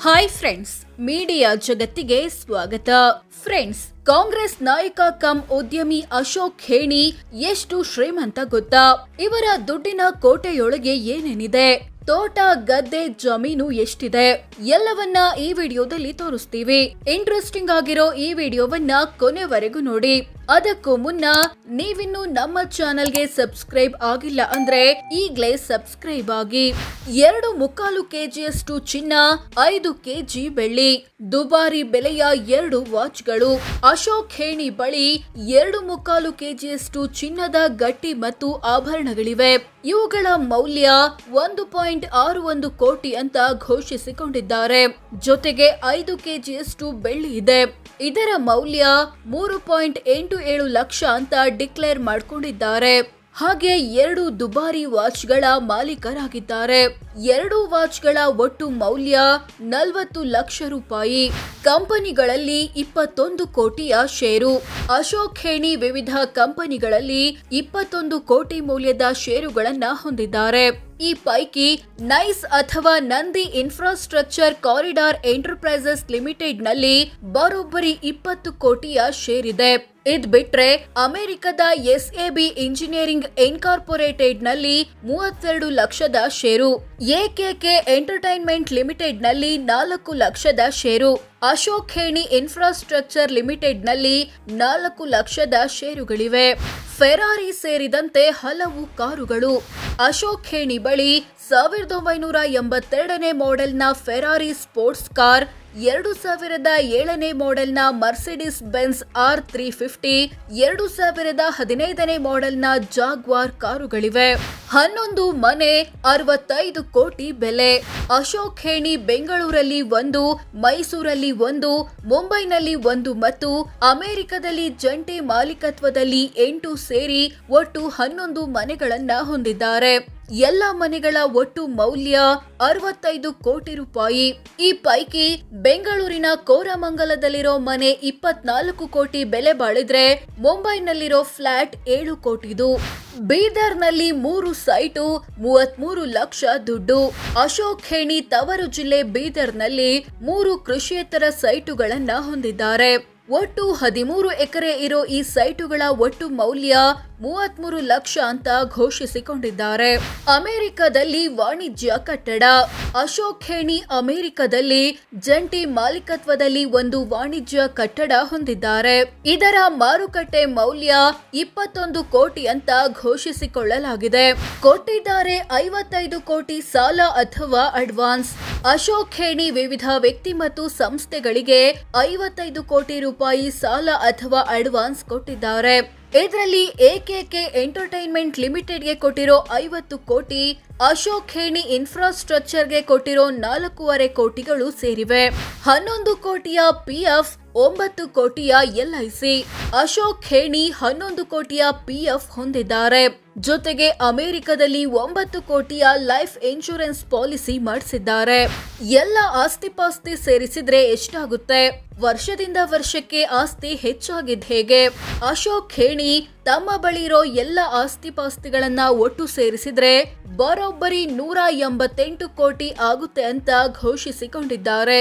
Hi friends, media ಜಗತ್ತಿಗೆ ಸ್ವಾಗತ. Friends, Congress ನಾಯಕ ಕಮ್ ಉದ್ಯಮಿ ಅಶೋಕ್ ಖೇಣಿ ಎಷ್ಟು ಶ್ರೀಮಂತ ಗೊತ್ತಾ? ಇವರ ದುಡ್ಡಿನ ಕೋಟೆಯೊಳಗೆ ಏನೇನಿದೆ, ತೋಟ ಗದ್ದೆ ಜಮೀನು ಎಷ್ಟಿದೆ, ಎಲ್ಲವನ್ನ ಈ ವಿಡಿಯೋದಲ್ಲಿ ತೋರಿಸ್ತೀವಿ. ಇಂಟ್ರೆಸ್ಟಿಂಗ್ ಆಗಿರೋ ಈ ವಿಡಿಯೋವನ್ನ ಕೊನೆವರೆಗೂ ನೋಡಿ. ಅದಕ್ಕೂ ಮುನ್ನ ನೀವಿನ್ನು ನಮ್ಮ ಚಾನೆಲ್ಗೆ ಸಬ್ಸ್ಕ್ರೈಬ್ ಆಗಿಲ್ಲ ಅಂದ್ರೆ ಈಗ್ಲೇ ಸಬ್ಸ್ಕ್ರೈಬ್ ಆಗಿ. 2.25 ಕೆಜಿಯಷ್ಟು ಚಿನ್ನ, 5 ಕೆಜಿ ಬೆಳ್ಳಿ, ದುಬಾರಿ ಬೆಲೆಯ 2 ವಾಚ್ಗಳು. ಅಶೋಕ್ ಖೇಣಿ ಬಳಿ 2.25 ಕೆಜಿಯಷ್ಟು ಚಿನ್ನದ ಗಟ್ಟಿ ಮತ್ತು ಆಭರಣಗಳಿವೆ. ಇವುಗಳ ಮೌಲ್ಯ 1.61 ಕೋಟಿ ಅಂತ ಘೋಷಿಸಿಕೊಂಡಿದ್ದಾರೆ. ಜೊತೆಗೆ 5 ಕೆಜಿಯಷ್ಟು ಬೆಳ್ಳಿ ಇದೆ. ಇದರ ಮೌಲ್ಯ 3.87 ಲಕ್ಷ ಅಂತ ಡಿಕ್ಲೇರ್ ಮಾಡಿಕೊಂಡಿದ್ದಾರೆ. ಹಾಗೆ 2 ದುಬಾರಿ ವಾಚ್ಗಳ ಮಾಲೀಕರಾಗಿದ್ದಾರೆ. 2 ವಾಚ್ಗಳ ಒಟ್ಟು ಮೌಲ್ಯ 40 ಲಕ್ಷ ರೂಪಾಯಿ. ಕಂಪನಿಗಳಲ್ಲಿ 21 ಕೋಟಿಯ ಷೇರು. ಅಶೋಕ್ ಖೇಣಿ ವಿವಿಧ ಕಂಪನಿಗಳಲ್ಲಿ 21 ಕೋಟಿ ಮೌಲ್ಯದ ಷೇರುಗಳನ್ನ ಹೊಂದಿದ್ದಾರೆ. ಈ ಪೈಕಿ ನೈಸ್ ಅಥವಾ Nandi infrastructure corridor enterprises limited ನಲ್ಲಿ ಬರೋಬ್ಬರಿ 20 ಕೋಟಿಯ ಷೇರ್ ಇದೆ. ಇದ್ ಬಿಟ್ರೆ ಅಮೆರಿಕದ SAB ಇಂಜಿನಿಯರಿಂಗ್ ಇನ್ಕಾರ್ಪೊರೇಟೆಡ್ ನಲ್ಲಿ 32 ಲಕ್ಷದ ಷೇರು. AKK ಎಂಟರ್ಟೈನ್ಮೆಂಟ್ ಲಿಮಿಟೆಡ್ ನಲ್ಲಿ 4 ಲಕ್ಷದ ಷೇರು. ಅಶೋಕ್ ಖೇಣಿ ಇನ್ಫ್ರಾಸ್ಟ್ರಕ್ಚರ್ ಲಿಮಿಟೆಡ್ ನಲ್ಲಿ 4 ಲಕ್ಷದ ಷೇರುಗಳಿವೆ. ಫೆರಾರಿ ಸೇರಿದಂತೆ ಹಲವು ಕಾರುಗಳು. ಅಶೋಕ್ ಖೇಣಿ ಬಳಿ 1982ನೇ ಮಾಡೆಲ್ನ ಫೆರಾರಿ ಸ್ಪೋರ್ಟ್ಸ್ ಕಾರ್, 2007ನೇ ಮಾಡೆಲ್ನ ಮರ್ಸಿಡಿಸ್ ಬೆನ್ಸ್ R350, 2015ನೇ ಮಾಡೆಲ್ನ ಜಾಗ್ವಾರ್ ಕಾರುಗಳಿವೆ. 11 ಮನೆ, 65 ಕೋಟಿ ಬೆಲೆ. ಅಶೋಕ್ ಖೇಣಿ ಬೆಂಗಳೂರಲ್ಲಿ 1, ಮೈಸೂರಲ್ಲಿ 1, ಮುಂಬೈನಲ್ಲಿ 1 ಮತ್ತು ಅಮೆರಿಕದಲ್ಲಿ ಜಂಟಿ ಮಾಲೀಕತ್ವದಲ್ಲಿ 8 ಸೇರಿ ಒಟ್ಟು 11 ಮನೆಗಳನ್ನ ಹೊಂದಿದ್ದಾರೆ. ಎಲ್ಲ ಮನೆಗಳ ಒಟ್ಟು ಮೌಲ್ಯ 65 ಕೋಟಿ ರೂಪಾಯಿ. ಈ ಪೈಕಿ ಬೆಂಗಳೂರಿನ ಕೋರಮಂಗಲದಲ್ಲಿರೋ ಮನೆ 24 ಕೋಟಿ ಬೆಲೆ ಬಾಳಿದ್ರೆ, ಮುಂಬೈನಲ್ಲಿರೋ ಫ್ಲಾಟ್ 7 ಕೋಟಿದು. ಬೀದರ್ನಲ್ಲಿ 3 ಸೈಟು, 33 ಲಕ್ಷ ದುಡ್ಡು. ಅಶೋಕ್ ಖೇಣಿ ತವರು ಜಿಲ್ಲೆ ಬೀದರ್ನಲ್ಲಿ 3 ಕೃಷಿಯೇತರ ಸೈಟುಗಳನ್ನ ಹೊಂದಿದ್ದಾರೆ. ಒಟ್ಟು 13 ಎಕರೆ ಇರೋ ಈ ಸೈಟುಗಳ ಒಟ್ಟು ಮೌಲ್ಯ 33 ಲಕ್ಷ ಅಂತ ಘೋಷಿಸಿಕೊಂಡಿದ್ದಾರೆ. ಅಮೆರಿಕದಲ್ಲಿ ವಾಣಿಜ್ಯ ಕಟ್ಟಡ. ಅಶೋಕ್ ಖೇಣಿ ಅಮೆರಿಕದಲ್ಲಿ ಜಂಟಿ ಮಾಲೀಕತ್ವದಲ್ಲಿ ಒಂದು ವಾಣಿಜ್ಯ ಕಟ್ಟಡ ಹೊಂದಿದ್ದಾರೆ. ಇದರ ಮಾರುಕಟ್ಟೆ ಮೌಲ್ಯ 21 ಕೋಟಿ ಅಂತ ಘೋಷಿಸಿಕೊಳ್ಳಲಾಗಿದೆ. ಕೊಟ್ಟಿದ್ದಾರೆ 55 ಕೋಟಿ ಸಾಲ ಅಥವಾ ಅಡ್ವಾನ್ಸ್. ಅಶೋಕ್ ಖೇಣಿ ವಿವಿಧ ವ್ಯಕ್ತಿ ಮತ್ತು ಸಂಸ್ಥೆಗಳಿಗೆ 55 ಕೋಟಿ ರೂಪಾಯಿ ಸಾಲ ಅಥವಾ ಅಡ್ವಾನ್ಸ್ ಕೊಟ್ಟಿದ್ದಾರೆ. ಇದರಲ್ಲಿ AKK ಎಂಟರ್ಟೈನ್ಮೆಂಟ್ ಲಿಮಿಟೆಡ್ಗೆ ಕೊಟ್ಟಿರೋ 50 ಕೋಟಿ, ಅಶೋಕ್ ಖೇಣಿ ಇನ್ಫ್ರಾಸ್ಟ್ರಕ್ಚರ್ಗೆ ಕೊಟ್ಟಿರೋ 4.5 ಕೋಟಿಗಳು ಸೇರಿವೆ. 11 ಕೋಟಿಯ PF, 9 ಕೋಟಿಯ LIC. ಅಶೋಕ್ ಖೇಣಿ 11 ಕೋಟಿಯ PF ಹೊಂದಿದ್ದಾರೆ. ಜೊತೆಗೆ ಅಮೆರಿಕದಲ್ಲಿ 9 ಕೋಟಿಯ ಲೈಫ್ ಇನ್ಶೂರೆನ್ಸ್ ಪಾಲಿಸಿ ಮಾಡಿಸಿದ್ದಾರೆ. ಎಲ್ಲ ಆಸ್ತಿಪಾಸ್ತಿ ಸೇರಿಸಿದ್ರೆ ಎಷ್ಟಾಗುತ್ತೆ? ವರ್ಷದಿಂದ ವರ್ಷಕ್ಕೆ ಆಸ್ತಿ ಹೆಚ್ಚಾಗಿದ್ ಹೇಗೆ? ಅಶೋಕ್ ಖೇಣಿ ತಮ್ಮ ಬಳಿ ಇರೋ ಎಲ್ಲ ಆಸ್ತಿಪಾಸ್ತಿಗಳನ್ನ ಒಟ್ಟು ಸೇರಿಸಿದ್ರೆ ಬರೋಬ್ಬರಿ 188 ಕೋಟಿ ಆಗುತ್ತೆ ಅಂತ ಘೋಷಿಸಿಕೊಂಡಿದ್ದಾರೆ.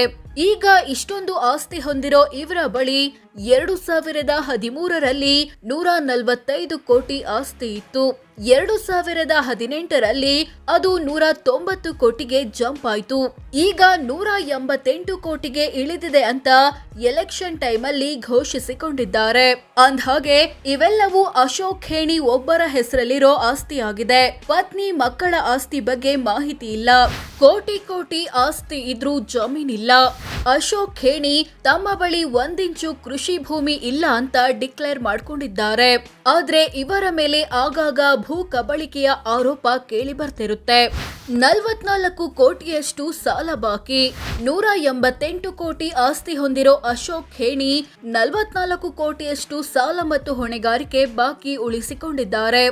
ಈಗ ಇಷ್ಟೊಂದು ಆಸ್ತಿ ಹೊಂದಿರೋ ಇವರ ಬಳಿ 2013ರಲ್ಲಿ 145 ಕೋಟಿ ಆಸ್ತಿ ಇತ್ತು. 2018ರಲ್ಲಿ ಅದು 190 ಕೋಟಿಗೆ ಜಂಪ್ ಆಯ್ತು. ಈಗ 188 ಕೋಟಿಗೆ ಇಳಿದಿದೆ ಅಂತ ಎಲೆಕ್ಷನ್ ಟೈಮಲ್ಲಿ ಘೋಷಿಸಿಕೊಂಡಿದ್ದಾರೆ. ಅಂದ್ಹಾಗೆ ಇವೆಲ್ಲವೂ ಅಶೋಕ್ ಖೇಣಿ ಒಬ್ಬರ ಹೆಸರಲ್ಲಿರೋ ಆಸ್ತಿಯಾಗಿದೆ. ಪತ್ನಿ ಮಕ್ಕಳ ಆಸ್ತಿ ಬಗ್ಗೆ ಮಾಹಿತಿ ಇಲ್ಲ. ಕೋಟಿ ಆಸ್ತಿ ಇದ್ರೂ ಜಮೀನಿಲ್ಲ. ಅಶೋಕ್ ಖೇಣಿ ತಮ್ಮ ಬಳಿ 1 ಇಂಚು ಕೃಷಿ ಭೂಮಿ ಇಲ್ಲ ಅಂತ ಡಿಕ್ಲೇರ್ ಮಾಡಿಕೊಂಡಿದ್ದಾರೆ. ಆದ್ರೆ ಇವರ ಮೇಲೆ ಆಗಾಗ ಭೂ ಕಬಳಿಕೆಯ ಆರೋಪ ಕೇಳಿ ಬರ್ತಿರುತ್ತೆ. 44 ಕೋಟಿಯಷ್ಟು ಸಾಲ ಬಾಕಿ. 188 ಕೋಟಿ ಆಸ್ತಿ ಹೊಂದಿರೋ ಅಶೋಕ್ ಖೇಣಿ 44 ಕೋಟಿಯಷ್ಟು ಸಾಲ ಮತ್ತು ಹೊಣೆಗಾರಿಕೆ ಬಾಕಿ ಉಳಿಸಿಕೊಂಡಿದ್ದಾರೆ.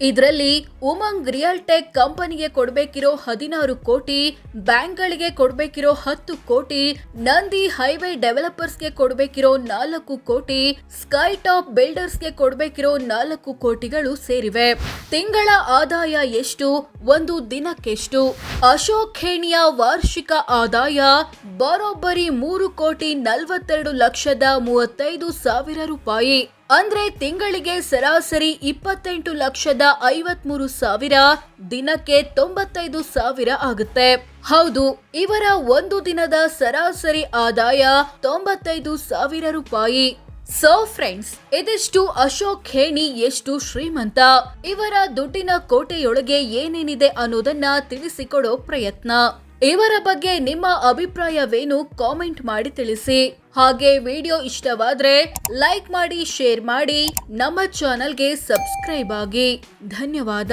ಇದರಲ್ಲಿ ಉಮಂಗ್ ರಿಯಲ್ ಟೆಕ್ ಕಂಪನಿಗೆ ಕೊಡ್ಬೇಕಿರೋ 16 ಕೋಟಿ, ಬ್ಯಾಂಕ್ಗಳಿಗೆ ಕೊಡ್ಬೇಕಿರೋ 10 ಕೋಟಿ, ನಂದಿ ಹೈವೇ ಡೆವಲಪರ್ಸ್ಗೆ ಕೊಡ್ಬೇಕಿರೋ 4 ಕೋಟಿ, ಸ್ಕೈ ಟಾಪ್ ಬಿಲ್ಡರ್ಸ್ಗೆ ಕೊಡ್ಬೇಕಿರೋ 4 ಕೋಟಿಗಳು ಸೇರಿವೆ. ತಿಂಗಳ ಆದಾಯ ಎಷ್ಟು, ಒಂದು ದಿನಕ್ಕೆಷ್ಟು? ಅಶೋಕ್ ಖೇಣಿಯ ವಾರ್ಷಿಕ ಆದಾಯ ಬರೋಬ್ಬರಿ 3,42,35,000 ರೂಪಾಯಿ. ಅಂದ್ರೆ ತಿಂಗಳಿಗೆ ಸರಾಸರಿ 28,53,000, ದಿನಕ್ಕೆ 95,000 ಆಗುತ್ತೆ. ಹೌದು, ಇವರ ಒಂದು ದಿನದ ಸರಾಸರಿ ಆದಾಯ 95,000 ರೂಪಾಯಿ. ಸೊ ಫ್ರೆಂಡ್ಸ್, ಇದಿಷ್ಟು ಅಶೋಕ್ ಖೇಣಿ ಎಷ್ಟು ಶ್ರೀಮಂತ, ಇವರ ದುಡ್ಡಿನ ಕೋಟೆಯೊಳಗೆ ಏನೇನಿದೆ ಅನ್ನೋದನ್ನ ತಿಳಿಸಿಕೊಡೋ ಪ್ರಯತ್ನ. ಇವರ ಬಗ್ಗೆ ನಿಮ್ಮ ಅಭಿಪ್ರಾಯವೇನು ಕಾಮೆಂಟ್ ಮಾಡಿ ತಿಳಿಸಿ. ಹಾಗೆ ವಿಡಿಯೋ ಇಷ್ಟವಾದ್ರೆ ಲೈಕ್ ಮಾಡಿ, ಶೇರ್ ಮಾಡಿ, ನಮ್ಮ ಚಾನೆಲ್ಗೆ ಸಬ್ಸ್ಕ್ರೈಬ್ ಆಗಿ. ಧನ್ಯವಾದ.